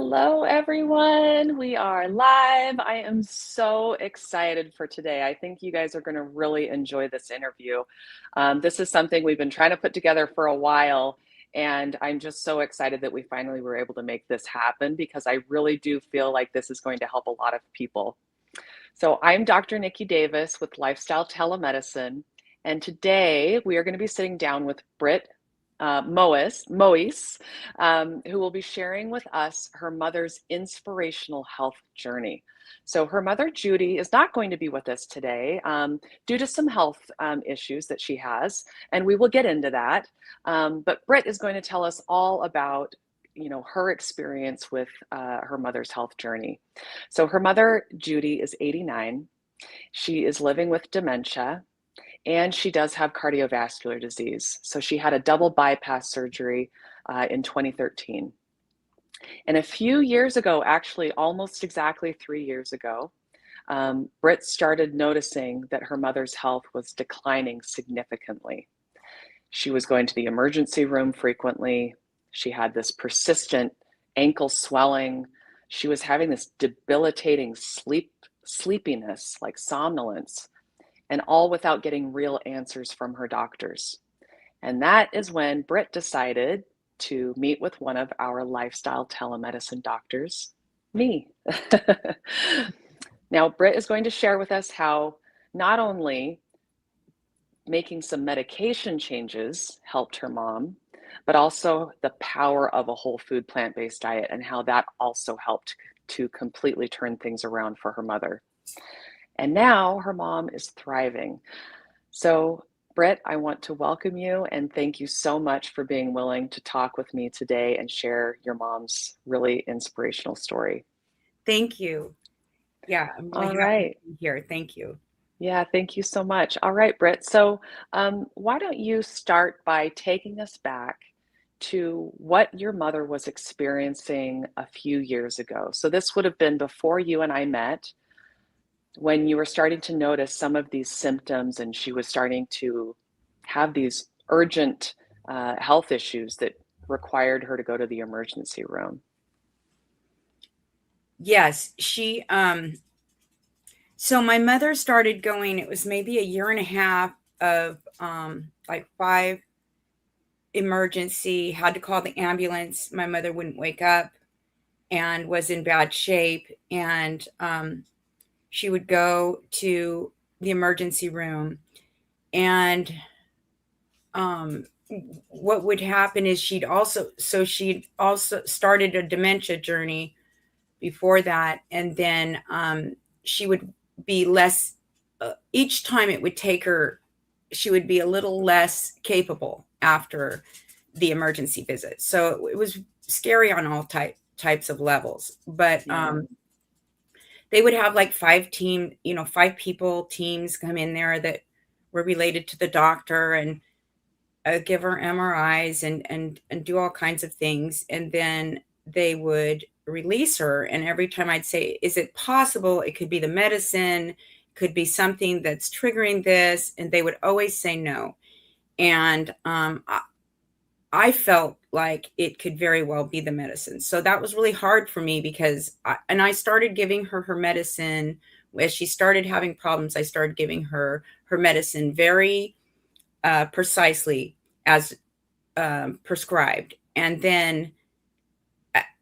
Hello, everyone. We are live. I am so excited for today. I think you guys are going to really enjoy this interview. This is something we've been trying to put together for a while, and I'm just so excited that we finally were able to make this happen because I really do feel like this is going to help a lot of people. So, I'm Dr. Nikki Davis with Lifestyle Telemedicine, and today we are going to be sitting down with Britt Moise, who will be sharing with us her mother's inspirational health journey. So, her mother, Judy, is not going to be with us today due to some health issues that she has, and we will get into that. But Britt is going to tell us all about her experience with her mother's health journey. So her mother, Judy, is 89. She is living with dementia and she does have cardiovascular disease. So she had a double bypass surgery in 2013. And a few years ago, actually almost exactly 3 years ago, Britt started noticing that her mother's health was declining significantly. She was going to the emergency room frequently. She had this persistent ankle swelling. She was having this debilitating sleepiness, like somnolence, and all without getting real answers from her doctors. And that is when Britt decided to meet with one of our lifestyle telemedicine doctors, me. Now, Britt is going to share with us how not only making some medication changes helped her mom, but also the power of a whole food plant-based diet and how that also helped to completely turn things around for her mother. And now her mom is thriving. So, Britt, I want to welcome you and thank you so much for being willing to talk with me today and share your mom's really inspirational story. Thank you. Yeah, I'm really All happy to right. be here. Thank you. Yeah, thank you so much. All right, Britt. So, why don't you start by taking us back to what your mother was experiencing a few years ago? So, this would have been before you and I met, when you were starting to notice some of these symptoms, and she was starting to have these urgent health issues that required her to go to the emergency room. Yes, so my mother started going, it was maybe a year and a half of like five emergency, had to call the ambulance. My mother wouldn't wake up and was in bad shape. And she would go to the emergency room. And um, what would happen is she'd also started a dementia journey before that, and then she would be less each time it would take her, she would be a little less capable after the emergency visit, so it was scary on all types of levels. But Yeah. they would have like five people teams come in there that were related to the doctor, and give her MRIs and do all kinds of things, and then they would release her. And every time I'd say, "Is it possible? It could be the medicine, could be something that's triggering this," and they would always say no. And I felt like it could very well be the medicine. So that was really hard for me because I started giving her medicine as she started having problems. I started giving her medicine very precisely as prescribed. And then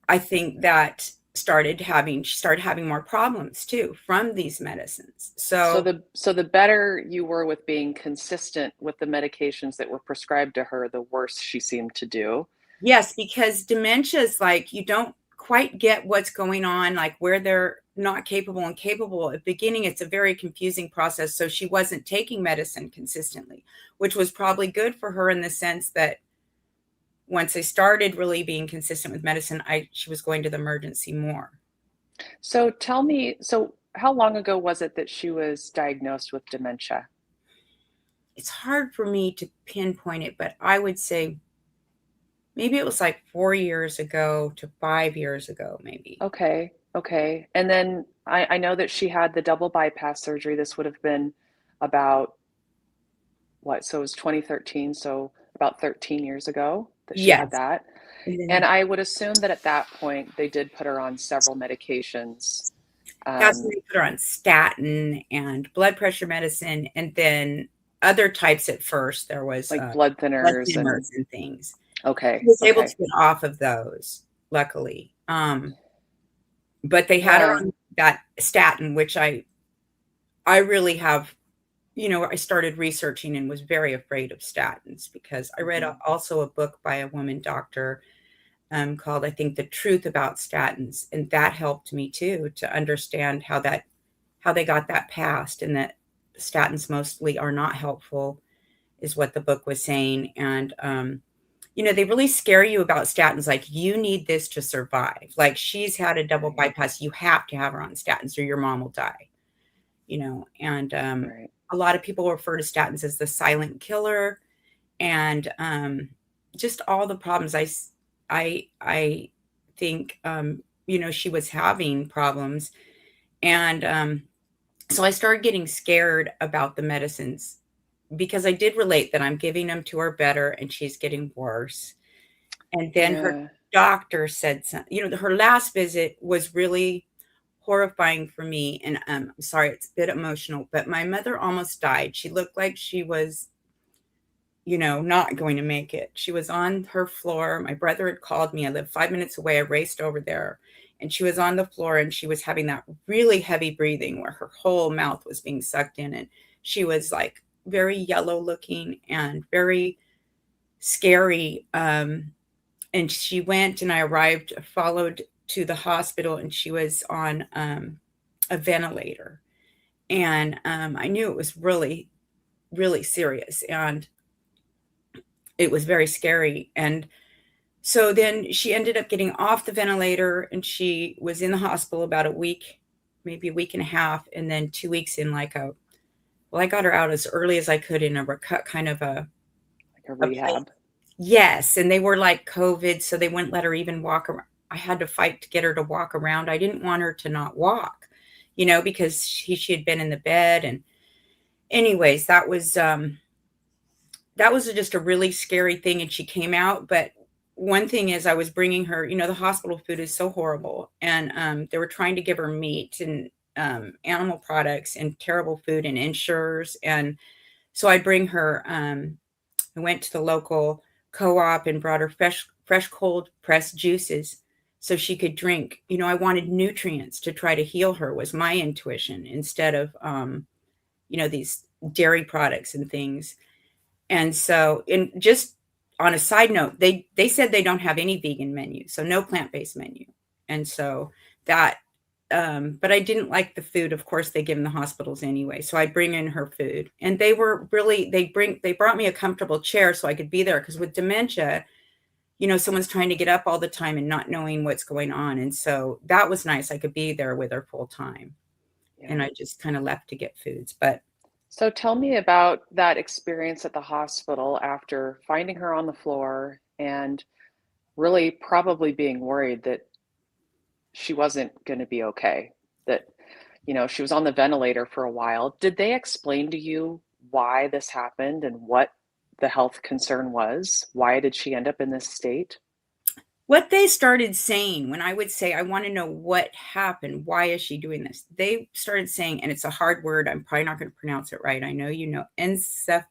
I think that she started having more problems too from these medicines. So So the better you were with being consistent with the medications that were prescribed to her, the worse she seemed to do. yes, because dementia is like you don't quite get what's going on, like where they're not capable and capable. At the beginning, it's a very confusing process. So she wasn't taking medicine consistently, which was probably good for her in the sense that once I started really being consistent with medicine, she was going to the emergency more. So tell me, so how long ago was it that she was diagnosed with dementia? It's hard for me to pinpoint it, but I would say maybe it was like 4 years ago to 5 years ago, maybe. Okay, okay. And then I know that she had the double bypass surgery. This would have been about what? So it was 2013, so about 13 years ago that she had Yes. that. And And then I would assume that at that point they did put her on several medications, that's when um, they put her on statin and blood pressure medicine, and then other types at first. There was like blood blood thinners and thinners and things. She okay, was able okay. to get off of those, luckily. But they had her Yeah, on that statin, which I really have, I started researching and was very afraid of statins because I read mhm, also a book by a woman doctor called, I think, The Truth About Statins. And that helped me too to understand how they got that passed, and that statins mostly are not helpful, is what the book was saying. And, they really scare you about statins. Like, you need this to survive. Like, she's had a double right, bypass. You have to have her on statins or your mom will die, and right. a lot of people refer to statins as the silent killer, and just all the problems. I think, she was having problems. And so I started getting scared about the medicines because I did relate that I'm giving them to her better and she's getting worse. And then her Yeah, doctor said something, her last visit was really horrifying for me. And I'm sorry, it's a bit emotional, but my mother almost died. She looked like she was, not going to make it. She was on her floor. My brother had called me. I lived 5 minutes away. I raced over there, and she was on the floor, and she was having that really heavy breathing where her whole mouth was being sucked in. And she was like very yellow looking and very scary. And she went, and I arrived, followed to the hospital, and she was on a ventilator. And I knew it was really, really serious. And it was very scary. And so then she ended up getting off the ventilator, and she was in the hospital about a week, maybe a week and a half. And then 2 weeks in, well, I got her out as early as I could in a kind of like a a place. rehab. Yes. And they were like COVID, so they wouldn't let her even walk around. I had to fight to get her to walk around. I didn't want her to not walk, because she had been in the bed. And anyways, that was just a really scary thing. And she came out. But one thing is, I was bringing her, the hospital food is so horrible. And they were trying to give her meat and animal products and terrible food and insures. And so I bring her, I went to the local co-op and brought her fresh cold pressed juices so she could drink. I wanted nutrients to try to heal her, was my intuition, instead of, these dairy products and things. And so, in just on a side note, they said they don't have any vegan menu, so no plant-based menu. And so that, but I didn't like the food. Of course, they give in the hospitals anyway. So I bring in her food, and they brought me a comfortable chair so I could be there. Because with dementia, someone's trying to get up all the time and not knowing what's going on. And so that was nice. I could be there with her full time, and Yeah. I just kind of left to get foods. But So tell me about that experience at the hospital after finding her on the floor and really probably being worried that she wasn't going to be okay, that, she was on the ventilator for a while. Did they explain to you why this happened and what the health concern was? Why did she end up in this state? what they started saying when I would say, I want to know what happened, why is she doing this? They started saying, and it's a hard word, I'm probably not going to pronounce it right. I know encephalopathy.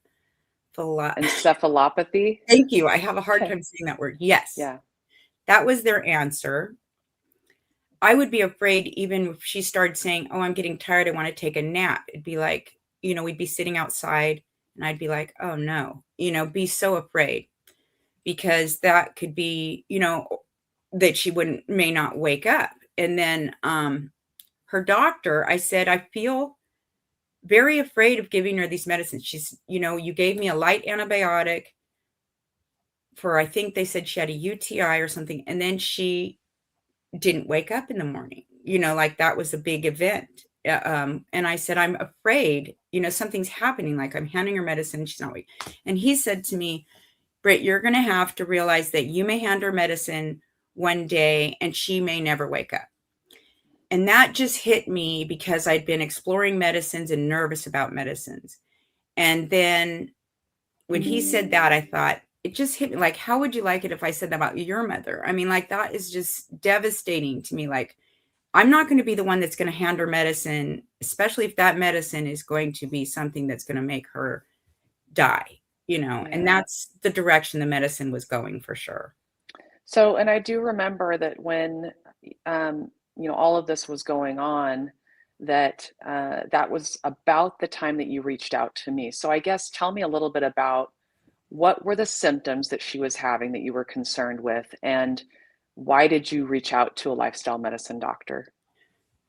Encephalopathy? Thank you. I have a hard Okay. time saying that word. Yes, Yeah. that was their answer. I would be afraid even if she started saying, "Oh, I'm getting tired. I want to take a nap." It'd be like, we'd be sitting outside, and I'd be like, "Oh no," be so afraid, because that could be, that she wouldn't may not wake up. And then her doctor, I said, I feel very afraid of giving her these medicines. She's, you gave me a light antibiotic for, I think they said she had a UTI or something, and then she didn't wake up in the morning. Like, that was a big event. And I said, I'm afraid, something's happening. Like, I'm handing her medicine, she's not awake. And he said to me, Britt, you're going to have to realize that you may hand her medicine one day and she may never wake up. And that just hit me because I'd been exploring medicines and nervous about medicines. And then when he said that, I thought, it just hit me like, how would you like it if I said that about your mother? I mean, like, that is just devastating to me. Like, I'm not going to be the one that's going to hand her medicine, especially if that medicine is going to be something that's going to make her die, and Yeah. that's the direction the medicine was going for sure. So, and I do remember that when, all of this was going on, that that was about the time that you reached out to me. So, I guess tell me a little bit about what were the symptoms that she was having that you were concerned with, and why did you reach out to a lifestyle medicine doctor?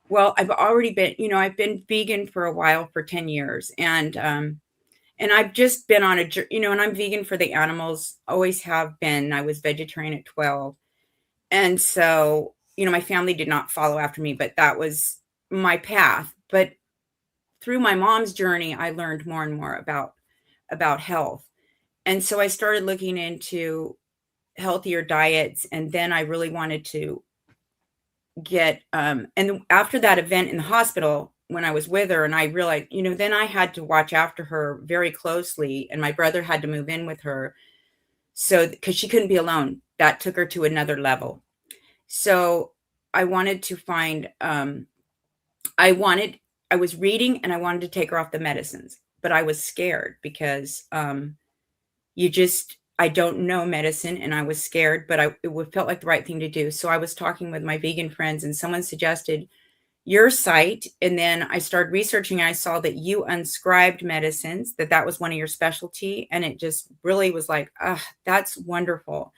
Well, I've been vegan for a while, for 10 years. And I've just been on and I'm vegan for the animals, always have been. I was vegetarian at 12. And so, my family did not follow after me, but that was my path. But through my mom's journey, I learned more and more about health. And so I started looking into healthier diets, and then I really wanted to get and after that event in the hospital when I was with her, and I realized, then I had to watch after her very closely, and my brother had to move in with her, so because she couldn't be alone, that took her to another level. So I wanted to find I wanted I was reading, and I wanted to take her off the medicines, but I was scared because I don't know medicine, and I was scared, but felt like the right thing to do. So I was talking with my vegan friends, and someone suggested your site. And then I started researching. And I saw that you unscribed medicines, that was one of your specialty. And it just really was like, ah, that's wonderful.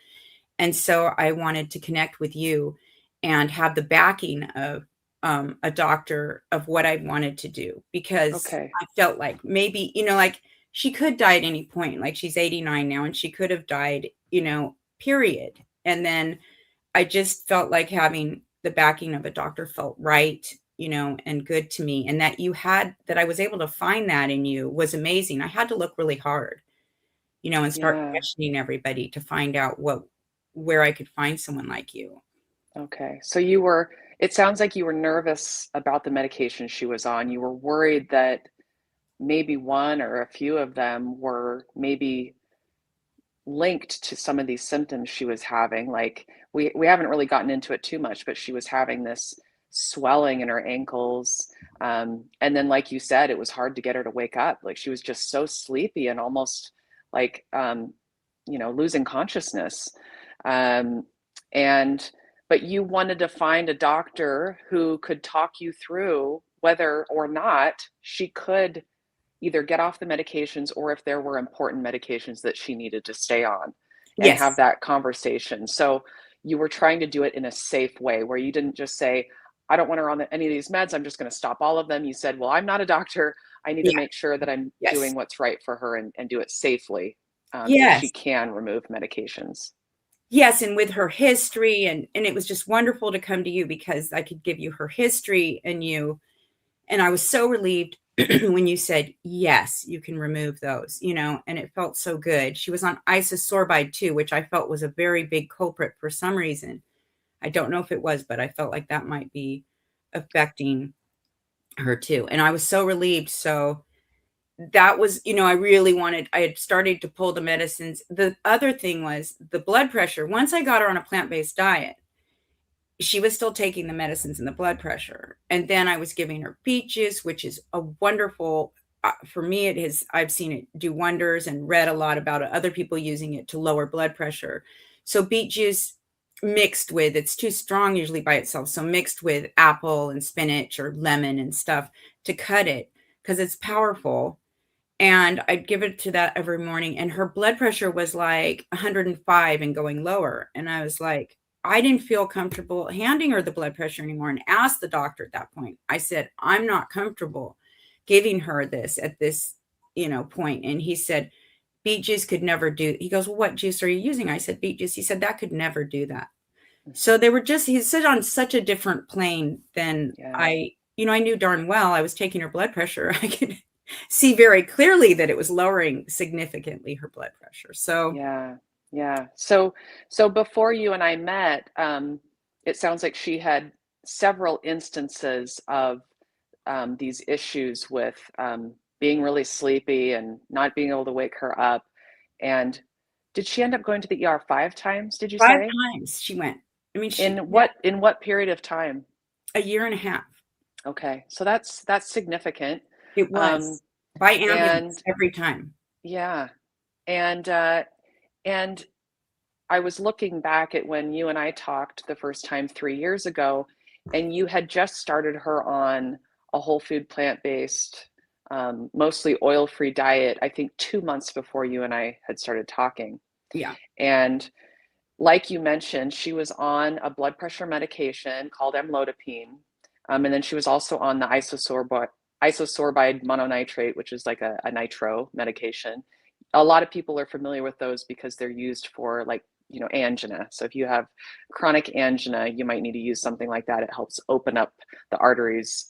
And so I wanted to connect with you and have the backing of a doctor of what I wanted to do, because Okay. I felt like maybe, like she could die at any point. Like, she's 89 now, and she could have died, period. And then I just felt like having the backing of a doctor felt right, and good to me. And that I was able to find that in you was amazing. I had to look really hard, and start Yeah. questioning everybody to find out where I could find someone like you. Okay. So it sounds like you were nervous about the medication she was on. You were worried that maybe one or a few of them were maybe linked to some of these symptoms she was having. Like we haven't really gotten into it too much, but she was having this swelling in her ankles. And then, like you said, it was hard to get her to wake up. Like she was just so sleepy and almost like, losing consciousness. Um, and, but you wanted to find a doctor who could talk you through whether or not she could either get off the medications or if there were important medications that she needed to stay on and have Yes. that conversation. So you were trying to do it in a safe way where you didn't just say, I don't want her on any of these meds. I'm just going to stop all of them. You said, well, I'm not a doctor. I need to Yeah. make sure that I'm doing Yes. what's right for her and do it safely, if she Yes. can remove medications. Yes, and with her history, and it was just wonderful to come to you because I could give you her history, and I was so relieved when you said, yes, you can remove those, and it felt so good. She was on isosorbide too, which I felt was a very big culprit for some reason. I don't know if it was, but I felt like that might be affecting her too. And I was so relieved. So that was, I had started to pull the medicines. The other thing was the blood pressure. Once I got her on a plant-based diet, she was still taking the medicines and the blood pressure. And then I was giving her beet juice, which is a wonderful, for me, I've seen it do wonders and read a lot about it, other people using it to lower blood pressure. So beet juice it's too strong usually by itself. So mixed with apple and spinach or lemon and stuff to cut it, because it's powerful. And I'd give it to that every morning, and her blood pressure was like 105 and going lower. And I was like, I didn't feel comfortable handing her the blood pressure anymore, and asked the doctor at that point. I said, I'm not comfortable giving her this at this, point. And he said, beet juice could never do. He goes, well, what juice are you using? I said, beet juice. He said, that could never do that. So they were he said, on such a different plane than Yeah. I knew darn well I was taking her blood pressure. I could see very clearly that it was lowering significantly her blood pressure. So Yeah. Yeah. So before you and I met, it sounds like she had several instances of these issues with being really sleepy and not being able to wake her up. And Did she end up going to the ER 5 times, did you 5 say? times she went. I mean, In what period of time? a year and a half. Okay, so that's significant. It Um, was. By ambulance and every time. yeah, and and I was looking back at when you and I talked the first time 3 years ago, and you had just started her on a whole food, plant-based, mostly oil-free diet, I think 2 months before you and I had started talking. Yeah. And like you mentioned, she was on a blood pressure medication called amlodipine, and then she was also on the isosorbide mononitrate, which is like a nitro medication. A lot of people are familiar with those because they're used for like, angina. So if you have chronic angina, you might need to use something like that. It helps open up the arteries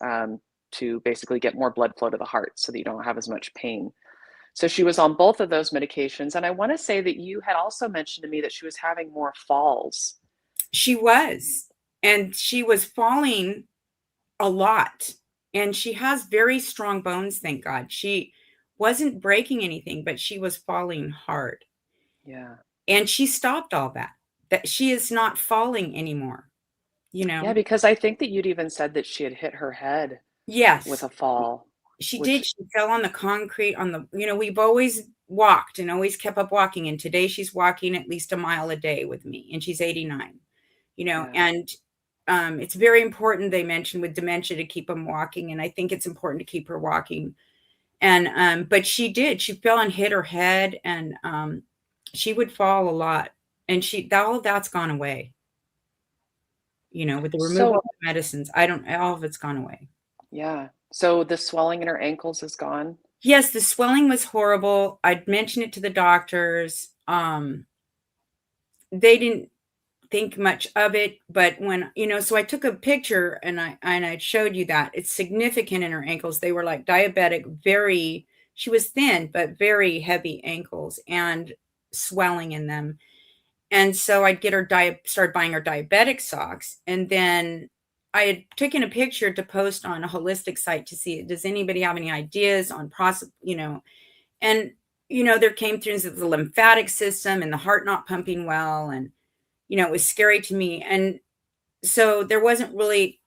to basically get more blood flow to the heart so that you don't have as much pain. So she was on both of those medications. And I want to say that you had also mentioned to me that she was having more falls. She was. And she was falling a lot. And she has very strong bones, thank God. She wasn't breaking anything, but she was falling hard. Yeah. And she stopped all that. That she is not falling anymore, you Yeah, know? because I think that you'd even said that she had hit her head with Yes. a fall, She which, did. She fell on the concrete on the, we've always walked and always kept up walking. And today she's walking at least a mile a day with me, and she's 89, yeah. and it's very important, they mentioned, with dementia to keep them walking. And I think it's important to keep her walking. And, but she fell and hit her head, and she would fall a lot. And all of that's gone away, with the removal So, of the medicines. I don't, all of it's gone away. yeah. So the swelling in her ankles is gone. Yes, the swelling was horrible. I'd mentioned it to the doctors. They didn't think much of it, but when, so I took a picture, and I showed you that it's significant in her ankles. They were like diabetic, she was thin, but very heavy ankles and swelling in them. And so I'd get her start buying her diabetic socks. And then I had taken a picture to post on a holistic site to see, does anybody have any ideas on and, there came through the lymphatic system and the heart not pumping well. And, it was scary to me. And so there wasn't really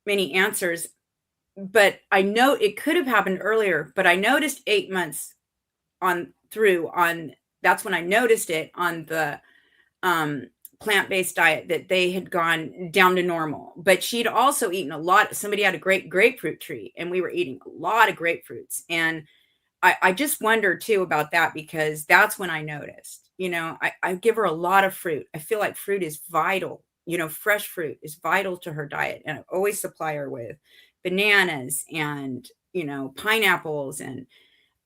many answers, but I know it could have happened earlier, but I noticed 8 months that's when I noticed it on the plant-based diet, that they had gone down to normal. But she'd also eaten somebody had a great grapefruit tree, and we were eating a lot of grapefruits. And I just wonder too about that, because that's when I noticed, I give her a lot of fruit. I feel like fruit is vital. Fresh fruit is vital to her diet. And I always supply her with bananas and, pineapples and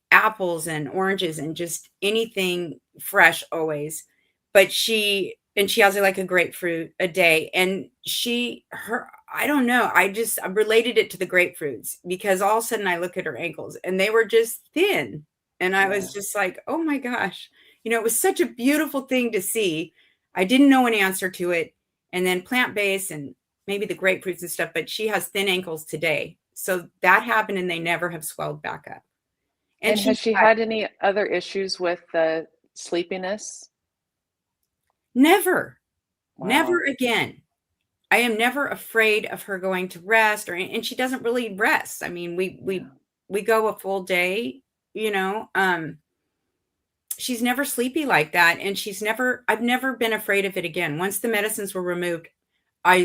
apples and oranges and just anything fresh always. But she has like a grapefruit a day. And I don't know, I related it to the grapefruits, because all of a sudden I look at her ankles and they were just thin. And I Yeah. was just like, oh my gosh, it was such a beautiful thing to see. I didn't know an answer to it. And then plant-based and maybe the grapefruits and stuff, but she has thin ankles today. So that happened, and they never have swelled back up. And And she has she had any other issues with the sleepiness? never, never Wow. again. I am never afraid of her going to rest, and she doesn't really rest. I mean, Yeah. we go a full day, you know. She's never sleepy like that, and I've never been afraid of it again. Once the medicines were removed, I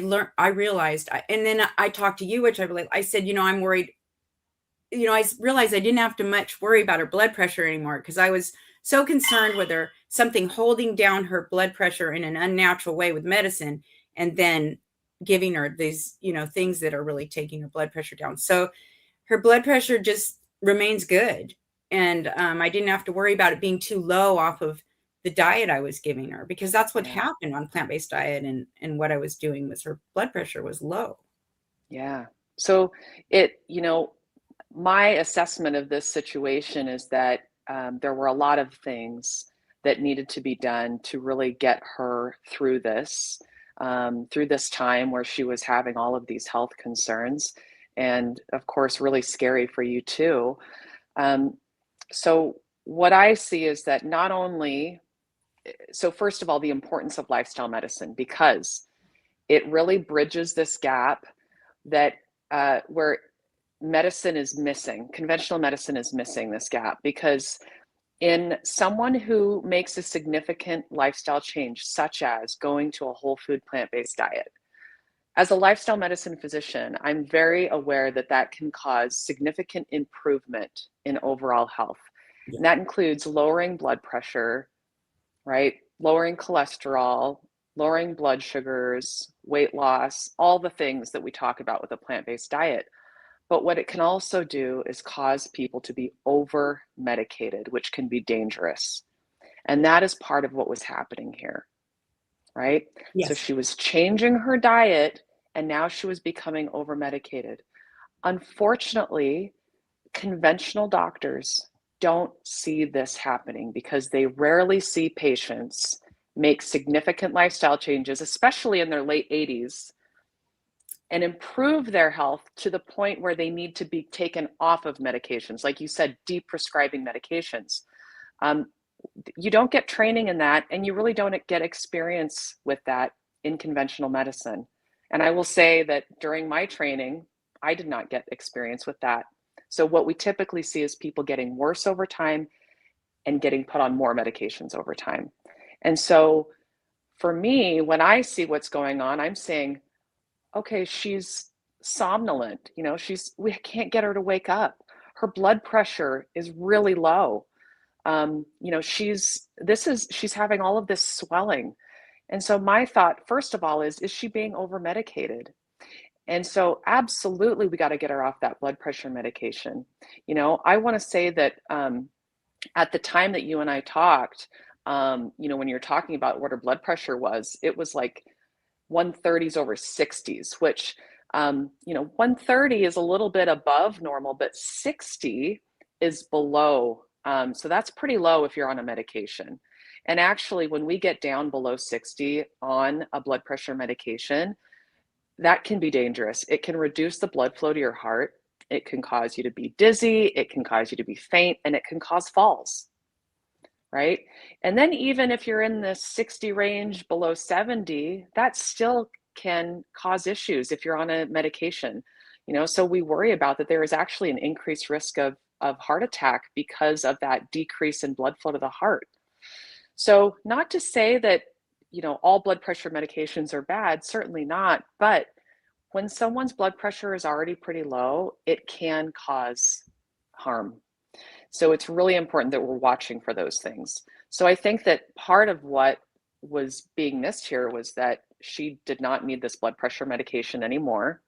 realized, and then I talked to you, which I believe, I said, I'm worried. I realized I didn't have to much worry about her blood pressure anymore, because I was so concerned with her, something holding down her blood pressure in an unnatural way with medicine, and then giving her these, things that are really taking her blood pressure down. So her blood pressure just remains good. And I didn't have to worry about it being too low off of the diet I was giving her, because that's what Yeah. happened on plant-based diet. And what I was doing was her blood pressure was low. Yeah. So it, my assessment of this situation is that there were a lot of things that needed to be done to really get her through this time where she was having all of these health concerns, and of course, really scary for you too. Um, so what I see is that not only so first of all, the importance of lifestyle medicine, because it really bridges this gap that where medicine is missing, conventional medicine is missing this gap, because in someone who makes a significant lifestyle change, such as going to a whole food plant-based diet, as a lifestyle medicine physician, I'm very aware that that can cause significant improvement in overall health. Yeah. And that includes lowering blood pressure, right? Lowering cholesterol, lowering blood sugars, weight loss, all the things that we talk about with a plant-based diet. But what it can also do is cause people to be over medicated, which can be dangerous. And that is part of what was happening here, right? So Yes. she was changing her diet and now she was becoming over medicated. Unfortunately, conventional doctors don't see this happening because they rarely see patients make significant lifestyle changes, especially in their late 80s, and improve their health to the point where they need to be taken off of medications. Like you said, deprescribing medications. Um, you don't get training in that, and you really don't get experience with that in conventional medicine. And I will say that during my training, I did not get experience with that. So what we typically see is people getting worse over time and getting put on more medications over time. And so for me, when I see what's going on, I'm saying, okay, she's somnolent, we can't get her to wake up. Her blood pressure is really low. She's having all of this swelling. And so my thought, first of all, is she being over medicated? And so absolutely we got to get her off that blood pressure medication. I want to say that at the time that you and I talked, when you're talking about what her blood pressure was, it was like 130s over 60s, which 130 is a little bit above normal, but 60 is below. So that's pretty low if you're on a medication. And actually, when we get down below 60 on a blood pressure medication, that can be dangerous. It can reduce the blood flow to your heart. It can cause you to be dizzy. It can cause you to be faint, and it can cause falls, right? And then even if you're in the 60 range below 70, that still can cause issues if you're on a medication. So we worry about that there is actually an increased risk of heart attack because of that decrease in blood flow to the heart. So not to say that, all blood pressure medications are bad, certainly not, but when someone's blood pressure is already pretty low, it can cause harm. So it's really important that we're watching for those things. So I think that part of what was being missed here was that she did not need this blood pressure medication anymore,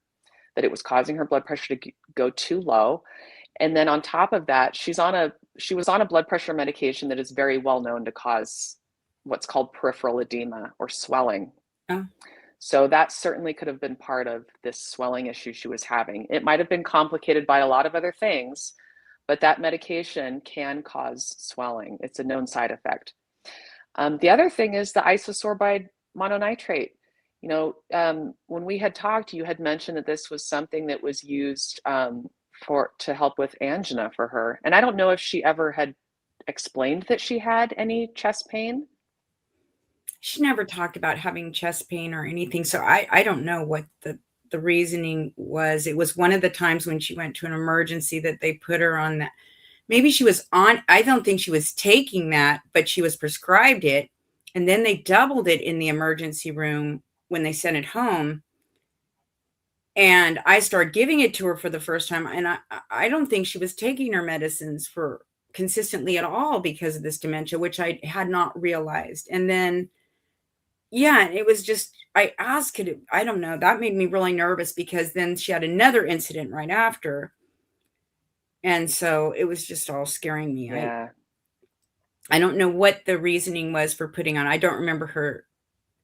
that it was causing her blood pressure to go too low. And then on top of that, she was on a blood pressure medication that is very well known to cause what's called peripheral edema or swelling. Oh. So that certainly could have been part of this swelling issue she was having. It might have been complicated by a lot of other things, but that medication can cause swelling. It's a known side effect. The other thing is the isosorbide mononitrate. When we had talked, you had mentioned that this was something that was used to help with angina for her. And I don't know if she ever had explained that she had any chest pain. She never talked about having chest pain or anything, so I don't know what the reasoning was. It was one of the times when she went to an emergency that they put her on that. Maybe she was on, I don't think she was taking that, but she was prescribed it, and then they doubled it in the emergency room when they sent it home. And I started giving it to her for the first time, and I don't think she was taking her medicines for consistently at all because of this dementia, which I had not realized. And then yeah, it was just, I asked it, I don't know, that made me really nervous because then she had another incident right after. And so it was just all scaring me. Yeah. I don't know what the reasoning was for putting on. I don't remember her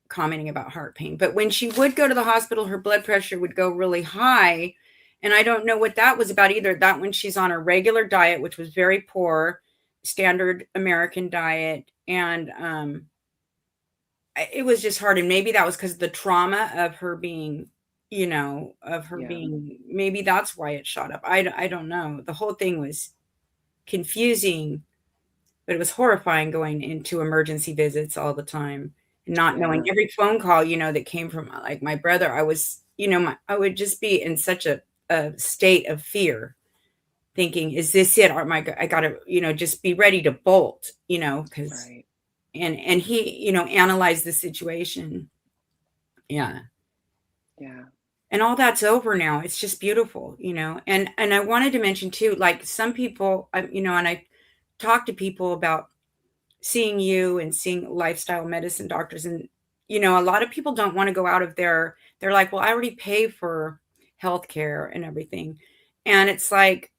commenting about heart pain, but when she would go to the hospital, her blood pressure would go really high. And I don't know what that was about either. That when she's on a regular diet, which was very poor, standard American diet. And it was just hard. And maybe that was because of the trauma of her being, Yeah. maybe that's why it shot up. I don't know. The whole thing was confusing. But it was horrifying going into emergency visits all the time and not knowing Yeah. every phone call, that came from like my brother. I was, I would just be in such a state of fear, thinking, is this it? Or my, I gotta, just be ready to bolt, because, Right. and he, analyzed the situation. Yeah. Yeah. And all that's over now. It's just beautiful, and I wanted to mention too, like some people, and I talk to people about seeing you and seeing lifestyle medicine doctors, and a lot of people don't want to go out of their, they're like, well, I already pay for healthcare and everything. And it's like,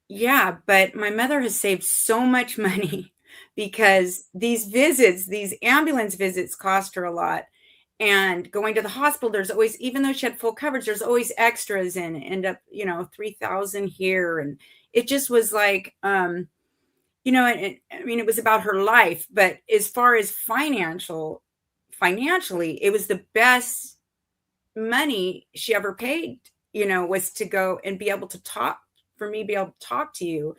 yeah, but my mother has saved so much money because these visits, these ambulance visits cost her a lot. And going to the hospital, there's always, even though she had full coverage, there's always extras and end up, 3,000 here. And it just was like, I mean, it was about her life, but as far as financially, it was the best money she ever paid, was to go and be able to talk, for me, be able to talk to you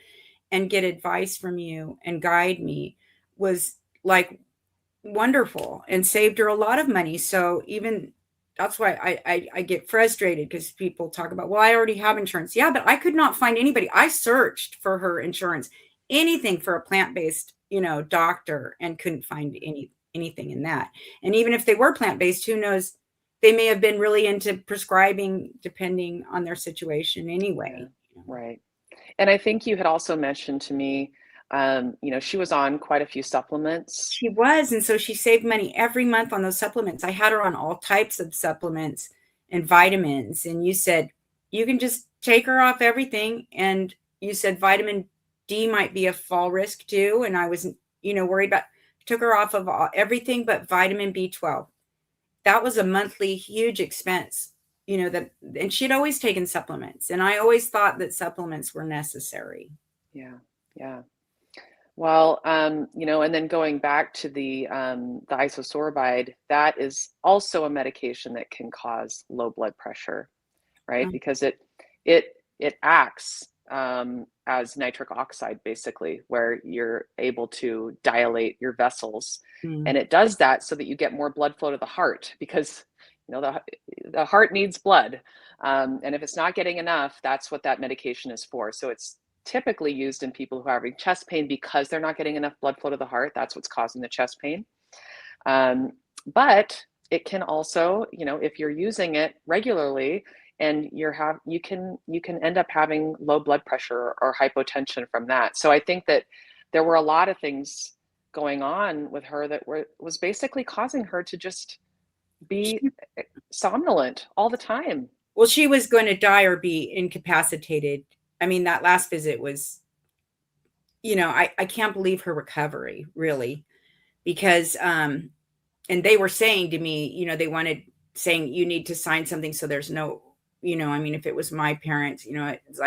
and get advice from you and guide me was like wonderful and saved her a lot of money. So even that's why I get frustrated because people talk about, well, I already have insurance. Yeah, but I could not find anybody. I searched for her insurance, anything for a plant-based, doctor, and couldn't find anything in that. And even if they were plant-based, who knows? They may have been really into prescribing depending on their situation Yeah. anyway. Right. And I think you had also mentioned to me, she was on quite a few supplements. She was, and so she saved money every month on those supplements. I had her on all types of supplements and vitamins, and you said, "You can just take her off everything," and you said vitamin D might be a fall risk too, and I was, worried about, took her off of everything but vitamin B12. That was a monthly huge expense, that, and she'd always taken supplements, and I always thought that supplements were necessary. Yeah. Yeah. Well, and then going back to the isosorbide, that is also a medication that can cause low blood pressure, right? Um, Because it acts as nitric oxide, basically, where you're able to dilate your vessels, mm, and it does that so that you get more blood flow to the heart, because the heart needs blood, and if it's not getting enough, that's what that medication is for. So it's typically used in people who are having chest pain because they're not getting enough blood flow to the heart. That's what's causing the chest pain. Um, but it can also, if you're using it regularly and you can end up having low blood pressure or hypotension from that. So I think that there were a lot of things going on with her that was basically causing her to just be she, somnolent all the time. well, she was going to die or be incapacitated. I mean, that last visit was, I can't believe her recovery, really, because, and they were saying to me, they wanted, saying, you need to sign something so there's no, I mean, if it was my parents, it's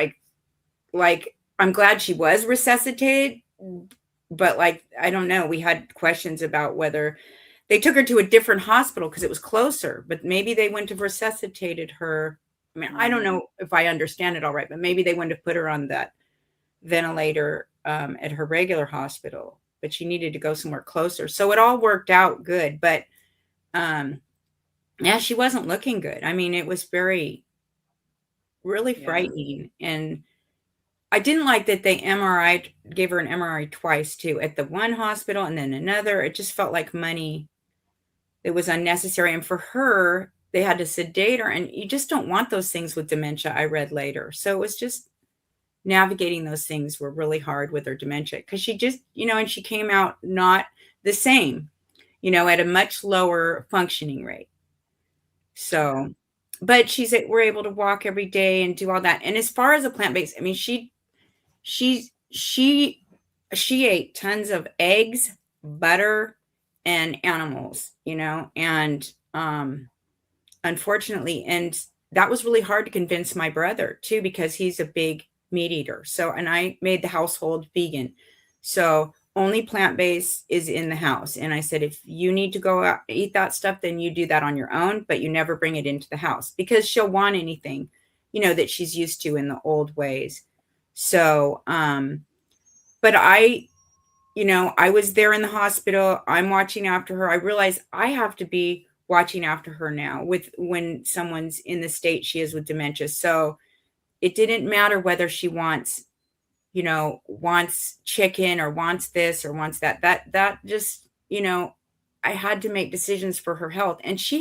like, I'm glad she was resuscitated, but like, I don't know. We had questions about whether they took her to a different hospital because it was closer, but maybe they wouldn't have resuscitated her. I mean, I don't Mm, know if I understand it all right, but maybe they wouldn't have put her on that ventilator at her regular hospital, but she needed to go somewhere closer. So it all worked out good. But um, yeah, she wasn't looking good. I mean, it was really yeah, frightening. And I didn't like that they gave her an MRI twice too, at the one hospital and then another. It just felt like money that was unnecessary. And for her, they had to sedate her. And you just don't want those things with dementia, I read later. So it was just navigating those things were really hard with her dementia because she just, and she came out not the same, at a much lower functioning rate. yeah, So, but we're able to walk every day and do all that. And as far as a plant based, I mean, she she she ate tons of eggs, butter, and animals, and unfortunately, and that was really hard to convince my brother too because he's a big meat eater. So, and I made the household vegan. So, only plant-based is in the house. And I said, if you need to go out eat that stuff, then you do that on your own, but you never bring it into the house because she'll want anything, that she's used to in the old ways. So, but I was there in the hospital. I'm watching after her. I realize I have to be watching after her now with when someone's in the state she is with dementia. So it didn't matter whether she wants chicken or wants this or wants that. That just, I had to make decisions for her health. And she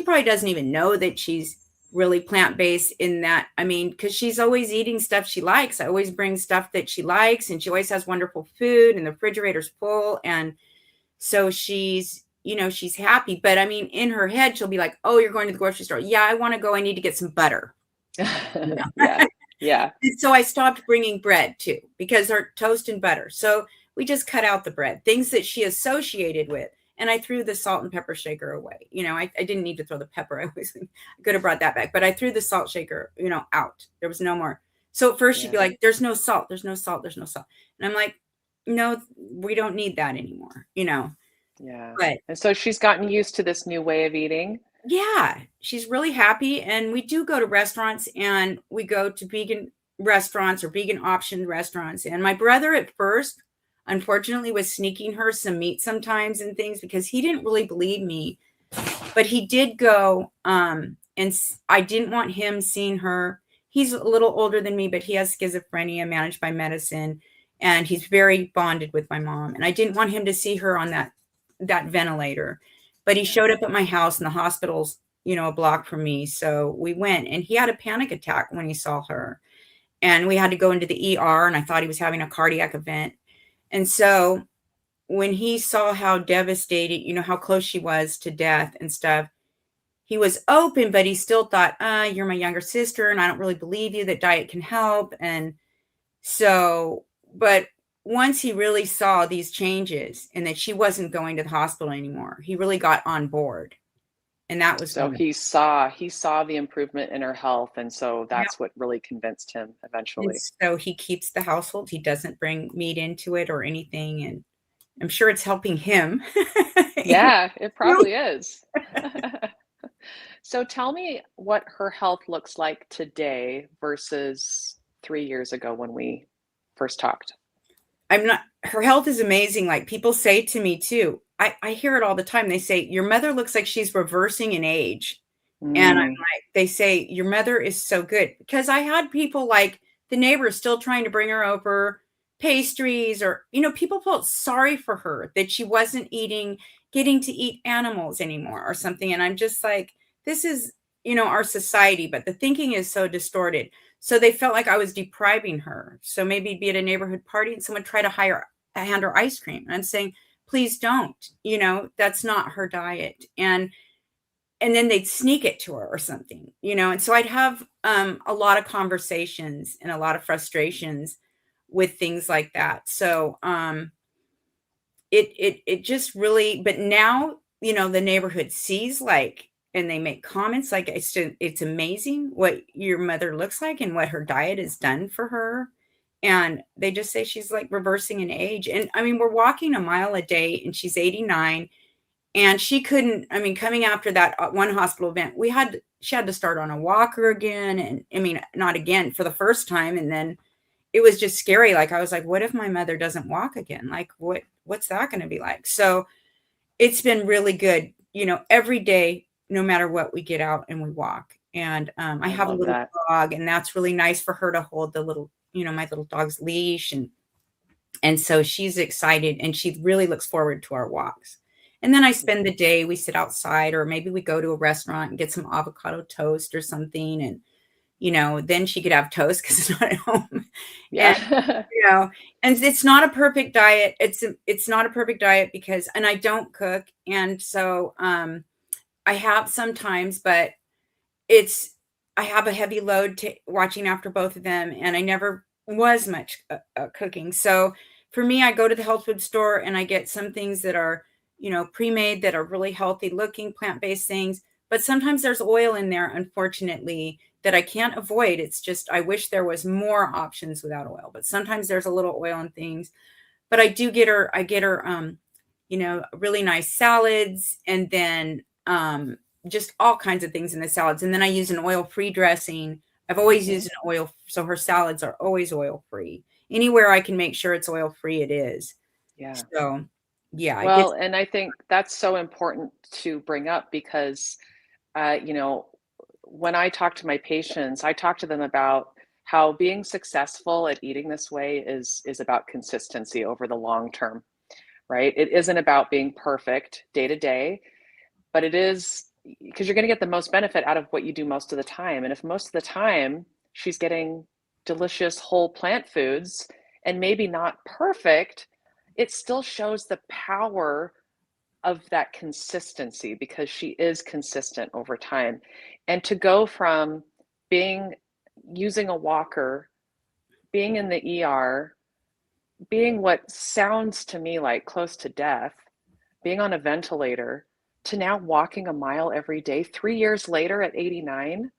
probably doesn't even know that she's really plant-based in that. I mean, because she's always eating stuff she likes. I always bring stuff that she likes, and she always has wonderful food, and the refrigerator's full. And so she's happy. But I mean, in her head, she'll be like, oh, you're going to the grocery store. Yeah, I want to go. I need to get some butter. Yeah. Yeah. So I stopped bringing bread too, because our toast and butter. So we just cut out the bread, things that she associated with. And I threw the salt and pepper shaker away. I didn't need to throw the pepper. I could have brought that back, but I threw the salt shaker, out. There was no more. So at first she'd be like, there's no salt, there's no salt, there's no salt. And I'm like, no, we don't need that anymore. Yeah. But And so she's gotten used to this new way of eating. yeah, she's really happy. And we do go to restaurants, and we go to vegan restaurants or vegan option restaurants. And my brother at first, unfortunately, was sneaking her some meat sometimes and things because he didn't really believe me. But he did go, and I didn't want him seeing her. He's a little older than me, but he has schizophrenia managed by medicine. And he's very bonded with my mom. And I didn't want him to see her on that ventilator. But he showed up at my house, and the hospital's, a block from me. So we went, and he had a panic attack when he saw her. And we had to go into the ER, and I thought he was having a cardiac event. And so when he saw how devastated, how close she was to death and stuff, he was open, but he still thought, you're my younger sister, and I don't really believe you that diet can help. And so, but once he really saw these changes and that she wasn't going to the hospital anymore, he really got on board. And that was So wonderful. he saw the improvement in her health, and so Yeah. that's what really convinced him And eventually. so he keeps the household. He doesn't bring meat into it or anything. And I'm sure it's helping him. Yeah, it probably is. So tell me what her health looks like today versus 3 years ago when we first talked. Her health is amazing. Like people say to me too, I hear it all the time. They say, your mother looks like she's reversing in age. And I'm Mm, like, they say, your mother is so good. Because I had people like the neighbors still trying to bring her over pastries, or, people felt sorry for her that she wasn't getting to eat animals anymore or something. And I'm just like, this is, our society, but the thinking is so distorted. So they felt like I was depriving her. So maybe be at a neighborhood party and someone try to hand her ice cream. And I'm saying, please don't, that's not her diet. And then they'd sneak it to her or something, and so I'd have a lot of conversations and a lot of frustrations with things like that. So it just really, but now, the neighborhood sees, like, and they make comments like, it's amazing what your mother looks like and what her diet has done for her. And they just say she's like reversing in age. And I mean, we're walking a mile a day, and she's 89. And she couldn't, I mean, coming after that one hospital event, she had to start on a walker again. And I mean, not again, for the first time. And then it was just scary. Like, I was like, what if my mother doesn't walk again? Like, what's that going to be like? So it's been really good, every day, no matter what, we get out and we walk. And I I have a love little that. dog, and that's really nice for her to hold the little, my little dog's leash. And so she's excited, and she really looks forward to our walks. And then I spend the day, we sit outside, or maybe we go to a restaurant and get some avocado toast or something. And, then she could have toast because it's not at home. And, Yeah. and it's not a perfect diet. It's not a perfect diet and I don't cook. And so I have sometimes, but it's I have a heavy load to watching after both of them, and I never was much cooking. So for me, I go to the health food store and I get some things that are, pre-made, that are really healthy looking, plant-based things. But sometimes there's oil in there, unfortunately, that I can't avoid. It's just, I wish there was more options without oil, but sometimes there's a little oil in things. But I get her, really nice salads, and then just all kinds of things in the salads. And then I use an oil-free dressing. I've always Mhm. used an oil, so her salads are always oil-free. Anywhere I can make sure it's oil-free, it is. Yeah. So, yeah, I Well, guess. and I think that's so important to bring up because, you know, when I talk to my patients, I talk to them about how being successful at eating this way is about consistency over the long term, right? It isn't about being perfect day to day, but it is because you're going to get the most benefit out of what you do most of the time. And if most of the time she's getting delicious whole plant foods and maybe not perfect, it still shows the power of that consistency because she is consistent over time. And to go from being using a walker, being in the ER, being what sounds to me like close to death, being on a ventilator, to now walking a mile every day 3 years later at 89,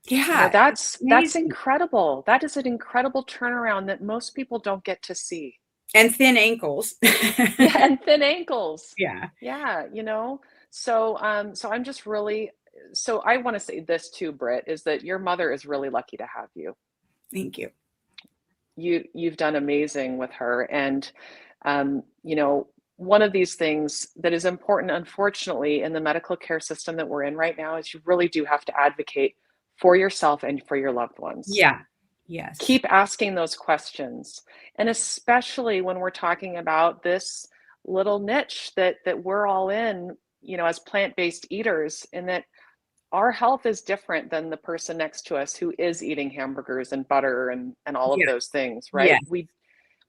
Yeah, it's that's amazing. incredible. That is an incredible turnaround that most people don't get to see. And thin ankles. Yeah, and thin ankles. Yeah, Yeah, so I'm just really, so I want to say this too, Britt, is that your mother is really lucky to have you. thank you. You've done amazing with her, and one of these things that is important, unfortunately, in the medical care system that we're in right now is you really do have to advocate for yourself and for your loved ones. Yeah. Yes. Keep asking those questions, and especially when we're talking about this little niche that we're all in, as plant-based eaters, and that our health is different than the person next to us who is eating hamburgers and butter and all of Yeah. those things, right? Yes.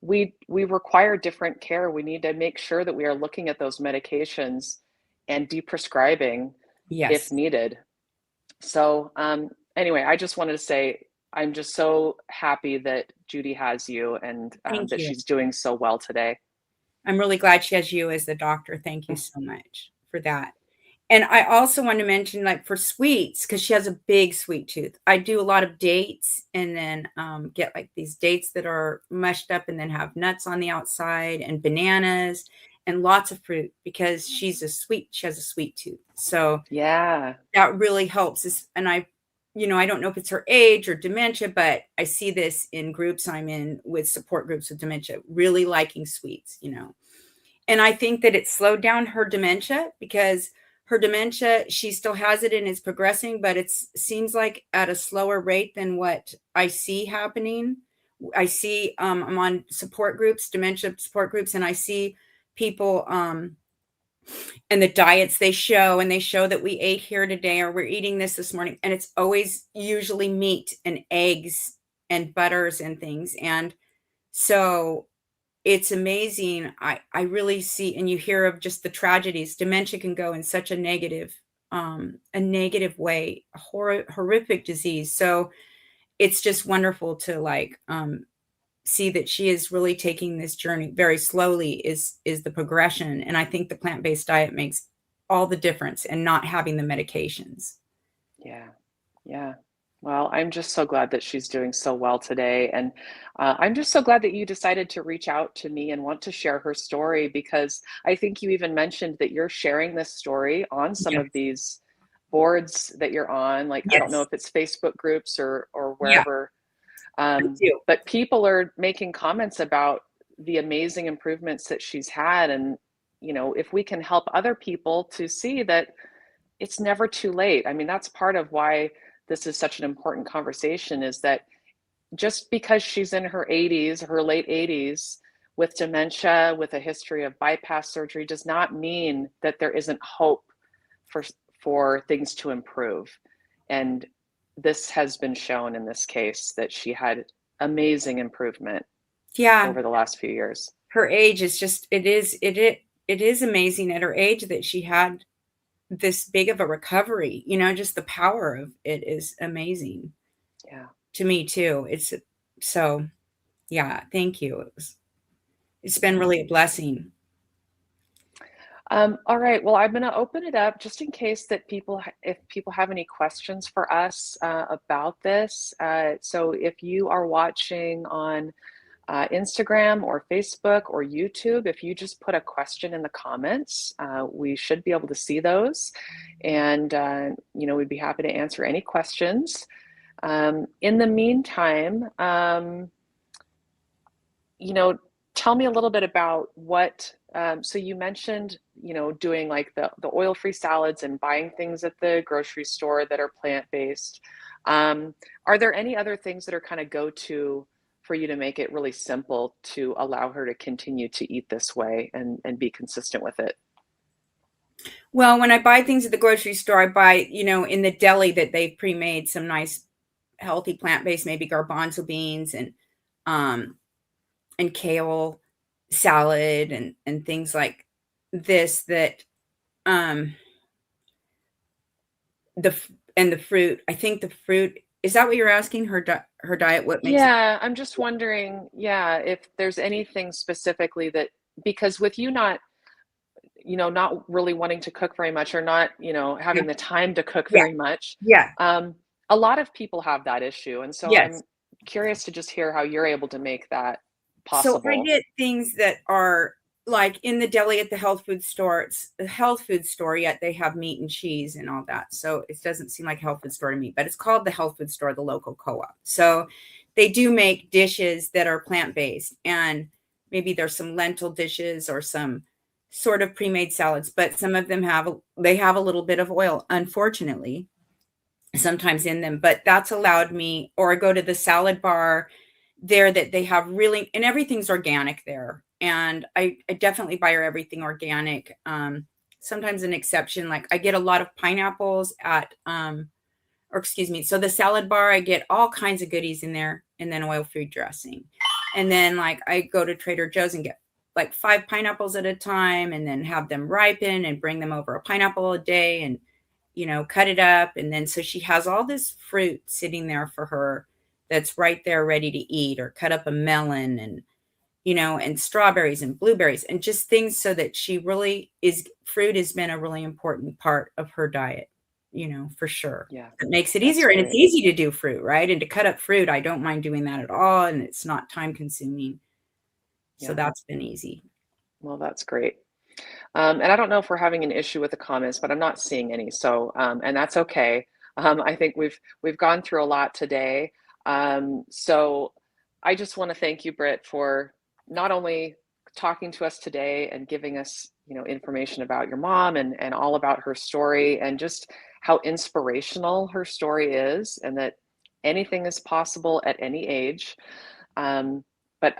We require different care. We need to make sure that we are looking at those medications and deprescribing if Yes. needed. So anyway, I just wanted to say I'm just so happy that Judy has you and Thank that you. she's doing so well today. I'm really glad she has you as the doctor. Thank you so much for that. And I also want to mention, like, for sweets, because she has a big sweet tooth. I do a lot of dates and then get like these dates that are mushed up and then have nuts on the outside and bananas and lots of fruit because she has a sweet tooth. So Yeah, that really helps. And I don't know if it's her age or dementia, but I see this in groups I'm in with support groups with dementia, really liking sweets. And I think that it slowed down her dementia because her dementia, she still has it and it's progressing, but it seems like at a slower rate than what I see happening. I see, I'm on support groups, dementia support groups, and I see people, and the diets they show, and they show that we ate here today or we're eating this morning, and it's always usually meat and eggs and butters and things. And so it's amazing. I really see, and you hear of just the tragedies. Dementia can go in such a negative way, a horrific disease. So it's just wonderful to see that she is really taking this journey very slowly is the progression. And I think the plant-based diet makes all the difference and not having the medications. yeah, yeah. Well, I'm just so glad that she's doing so well today. And I'm just so glad that you decided to reach out to me and want to share her story because I think you even mentioned that you're sharing this story on some Yes. of these boards that you're on. Like, I don't know Yes. if it's Facebook groups or Yeah, wherever, I do. but people are making comments about the amazing improvements that she's had. And, if we can help other people to see that it's never too late. I mean, that's part of why this is such an important conversation is that just because she's in her 80s, her late 80s, with dementia, with a history of bypass surgery, does not mean that there isn't hope for for things to improve. And this has been shown in this case that she had amazing improvement Yeah, over the last few years. her age is just it is amazing at her age that she had this big of a recovery. Just the power of it is amazing Yeah. to me too. It's so yeah, thank you. It's been Yeah. really a blessing. All right. Well, I'm going to open it up just in case that if people have any questions for us about this. So if you are watching on Instagram or Facebook or YouTube, if you just put a question in the comments, we should be able to see those. And, we'd be happy to answer any questions. In the meantime, you know, tell me a little bit about what, so you mentioned, doing like the oil-free salads and buying things at the grocery store that are plant-based. Um, are there any other things that are kind of go-to for you to make it really simple to allow her to continue to eat this way and be consistent with it? Well, when I buy things at the grocery store, I buy, in the deli that they've pre-made some nice healthy plant-based, maybe garbanzo beans um and kale salad and things like this that um and the fruit. I think the fruit, is that what you're asking? Her diet, what makes it? Yeah, I'm just wondering, yeah, if there's anything specifically that, because with you not, not really wanting to cook very much or not, Yeah, having the time to cook yeah, very much, yeah. um, a lot of people have that issue. And so Yes. I'm curious to just hear how you're able to make that So I possible. get things that are like in the deli at the health food store. It's a health food store, yet they have meat and cheese and all that. So it doesn't seem like a health food store to me, but it's called the health food store, the local co-op. So they do make dishes that are plant-based, and maybe there's some lentil dishes or some sort of pre-made salads, but some of them they have a little bit of oil, unfortunately, sometimes in them. But that's allowed me, or I go to the salad bar there that they have really, and everything's organic there. And I definitely buy her everything organic. Sometimes an exception, like I get a lot of pineapples at, or excuse me, so the salad bar, I get all kinds of goodies in there, and then oil-free dressing. And then like I go to Trader Joe's and get like 5 pineapples at a time, and then have them ripen and bring them over a pineapple a day, and cut it up. And then so she has all this fruit sitting there for her that's right there ready to eat, or cut up a melon and strawberries and blueberries and just things, so that she really is, fruit has been a really important part of her diet, for sure. Yeah, It makes it that's easier, and it's great. easy to do fruit, right? And to cut up fruit, I don't mind doing that at all, and it's not time consuming. So Yeah, that's been easy. well, that's great. And I don't know if we're having an issue with the comments, but I'm not seeing any. So, and that's okay. I think we've gone through a lot today. So I just want to thank you, Britt, for not only talking to us today and giving us, information about your mom and all about her story and just how inspirational her story is, and that anything is possible at any age. Um, but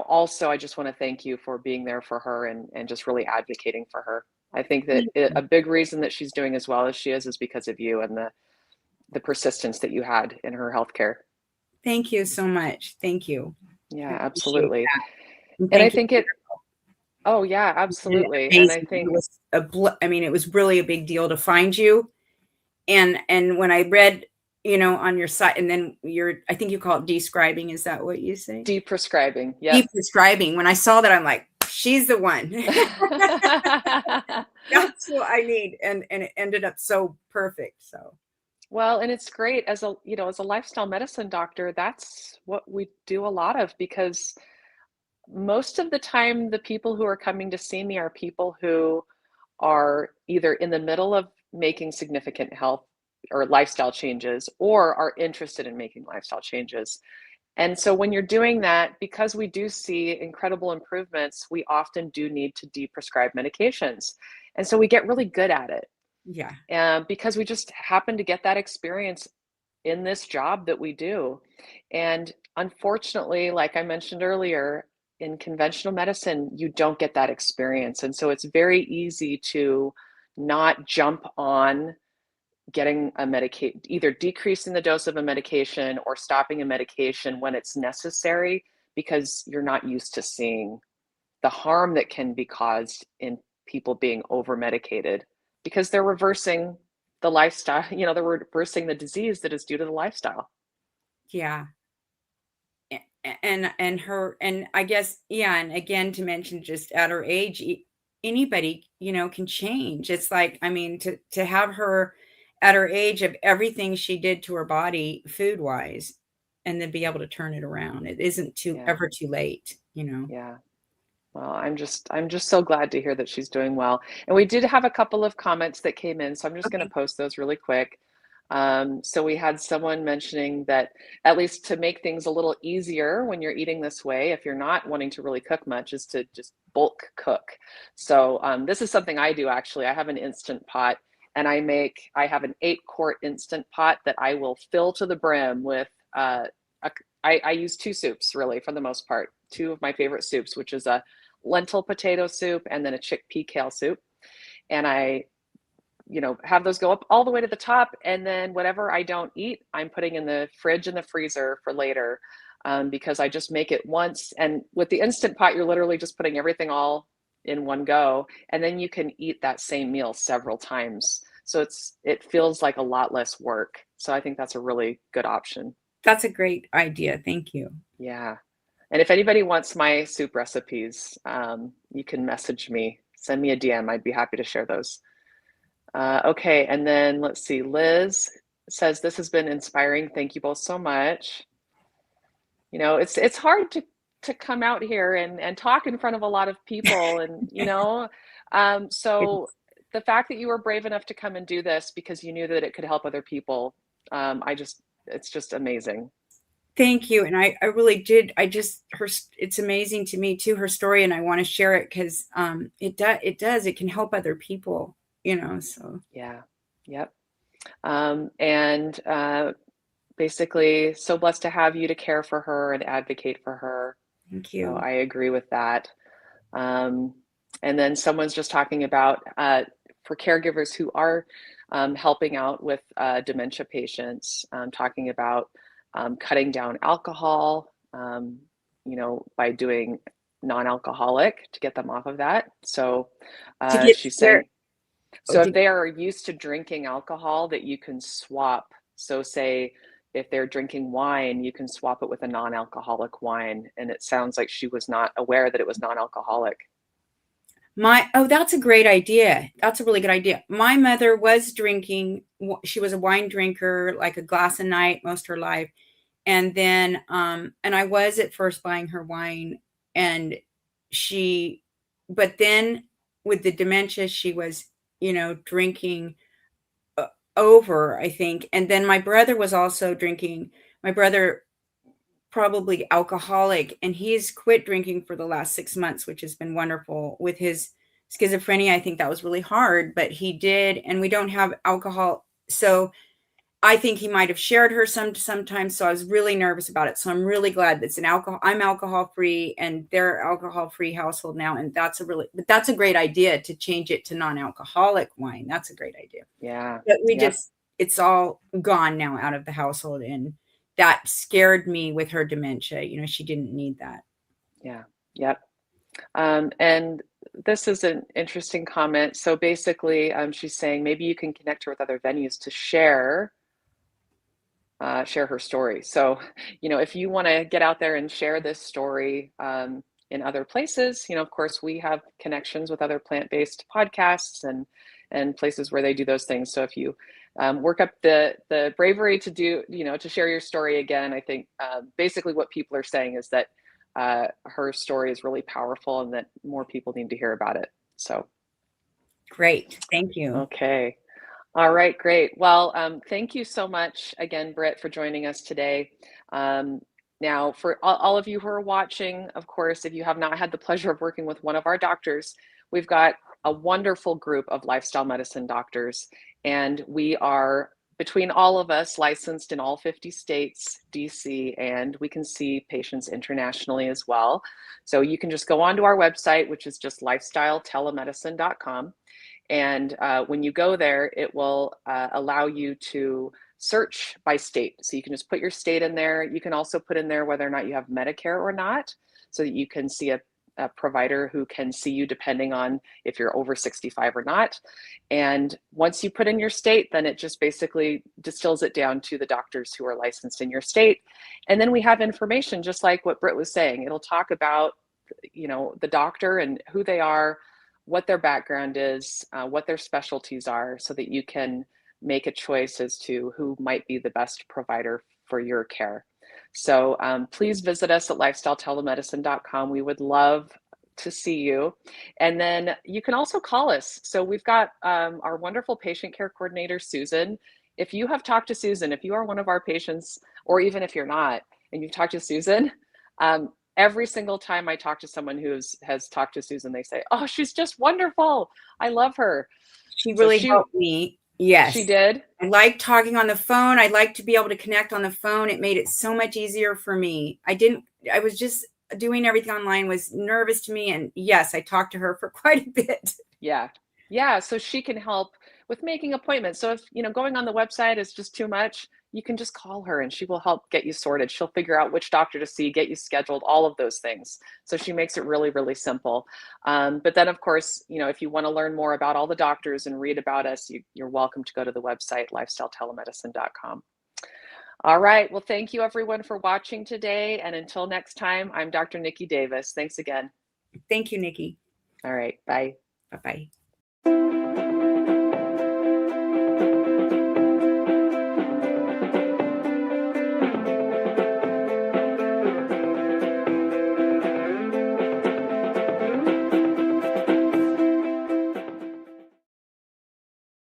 also I just want to thank you for being there for her and just really advocating for her. I think that Thank a you. big reason that she's doing as well as she is because of you and the persistence that you had in her healthcare. Thank you so much. Thank you. I Yeah, appreciate absolutely. that. And And I thank you. think oh yeah, It's been absolutely. And I amazing. It think was I mean, it was really a big deal to find you. And when I read, on your site, and then I think you call it describing. Is that what you say? deprescribing. Yep. Deprescribing. When I saw that, I'm like, she's the one. That's what I need. And it ended up so perfect. So Well, and it's great as as a lifestyle medicine doctor, that's what we do a lot of because most of the time the people who are coming to see me are people who are either in the middle of making significant health or lifestyle changes or are interested in making lifestyle changes. And so when you're doing that, because we do see incredible improvements, we often do need to deprescribe medications. And so we get really good at it. yeah. And because we just happen to get that experience in this job that we do. And unfortunately, like I mentioned earlier, in conventional medicine, you don't get that experience. And so it's very easy to not jump on getting a medicate, either decreasing the dose of a medication or stopping a medication when it's necessary because you're not used to seeing the harm that can be caused in people being over medicated because they're reversing the lifestyle, they're reversing the disease that is due to the lifestyle. Yeah. And her, and I guess, yeah, and again, to mention, just at her age, anybody, can change. It's like, I mean, to have her at her age, of everything she did to her body food wise, and then be able to turn it around, it isn't Yeah. ever too late. Yeah. Well, I'm just so glad to hear that she's doing well. And we did have a couple of comments that came in, so I'm just going to Okay. post those really quick. So we had someone mentioning that at least to make things a little easier when you're eating this way, if you're not wanting to really cook much, is to just bulk cook. So this is something I do actually. I have an instant pot and I have an 8-quart instant pot that I will fill to the brim with, I use 2 soups really for the most part, 2 of my favorite soups, which is a lentil potato soup and then a chickpea kale soup. And I have those go up all the way to the top. And then whatever I don't eat, I'm putting in the fridge and the freezer for later, because I just make it once. And with the Instant Pot, you're literally just putting everything all in one go. And then you can eat that same meal several times. So it feels like a lot less work. So I think that's a really good option. That's a great idea. Thank you. Yeah. And if anybody wants my soup recipes, you can message me, send me a DM. I'd be happy to share those. Okay, and then let's see. Liz says this has been inspiring. Thank you both so much. It's hard to come out here and talk in front of a lot of people, and so the fact that you were brave enough to come and do this because you knew that it could help other people, it's just amazing. Thank you. And I really did. It's amazing to me too, her story. And I want to share it because it can help other people, so. Yeah. Yep. And basically so blessed to have you to care for her and advocate for her. Thank So you. I agree with that. And then someone's just talking about for caregivers who are helping out with dementia patients, talking about cutting down alcohol, by doing non-alcoholic to get them off of that. So To get she's there. saying, so if they are used to drinking alcohol, that you can swap. So say if they're drinking wine, you can swap it with a non-alcoholic wine. And it sounds like she was not aware that it was non-alcoholic. That's a great idea. That's a really good idea. My mother was drinking. She was a wine drinker, like a glass a night most of her life. And then, and I was at first buying her wine, and but then with the dementia, she was, drinking over, I think. And then my brother was also drinking. My brother, probably alcoholic, and he's quit drinking for the last 6 months, which has been wonderful. With his schizophrenia, I think that was really hard, but he did. And we don't have alcohol, so I think he might have shared her sometimes. So I was really nervous about it. So I'm really glad that's I'm alcohol free and they're alcohol free household now. And that's a great idea to change it to non-alcoholic wine. That's a great idea. Yeah. But Yep. it's all gone now out of the household. And that scared me with her dementia. She didn't need that. Yeah. Yep. And this is an interesting comment. So basically, she's saying maybe you can connect her with other venues to share her story. So, if you want to get out there and share this story in other places, of course, we have connections with other plant-based podcasts and places where they do those things. So if you work up the bravery to do, to share your story again, I think basically what people are saying is that her story is really powerful and that more people need to hear about it. So. Great. Thank you. Okay. All right, great. Well, thank you so much again, Britt, for joining us today. Now, for all of you who are watching, of course, if you have not had the pleasure of working with one of our doctors, we've got a wonderful group of lifestyle medicine doctors, and we are, between all of us, licensed in all 50 states, DC, and we can see patients internationally as well. So you can just go onto our website, which is just lifestyletelemedicine.com. And when you go there, it will allow you to search by state. So you can just put your state in there. You can also put in there whether or not you have Medicare or not, so that you can see a provider who can see you depending on if you're over 65 or not. And once you put in your state, then it just basically distills it down to the doctors who are licensed in your state. And then we have information, just like what Britt was saying. It'll talk about, the doctor and who they are, what their background is, what their specialties are, so that you can make a choice as to who might be the best provider for your care. So please visit us at lifestyletelemedicine.com. We would love to see you. And then you can also call us. So we've got our wonderful patient care coordinator, Susan, if you have talked to Susan, if you are one of our patients, or even if you're not, and you've talked to Susan, every single time I talk to someone who has talked to Susan, they say, "Oh, she's just wonderful. I love her." She So really helped me. Yes. she did. I like talking on the phone. I like to be able to connect on the phone. It made it so much easier for me. I was just doing everything online, was nervous to me. And yes, I talked to her for quite a bit. Yeah. Yeah, so she can help with making appointments. So if, going on the website is just too much, you can just call her and she will help get you sorted. She'll figure out which doctor to see, get you scheduled, all of those things. So she makes it really, really simple. But then, of course, if you want to learn more about all the doctors and read about us, you're welcome to go to the website, lifestyletelemedicine.com. All right. Well, thank you everyone for watching today. And until next time, I'm Dr. Nikki Davis. Thanks again. Thank you, Nikki. All right. Bye. Bye-bye.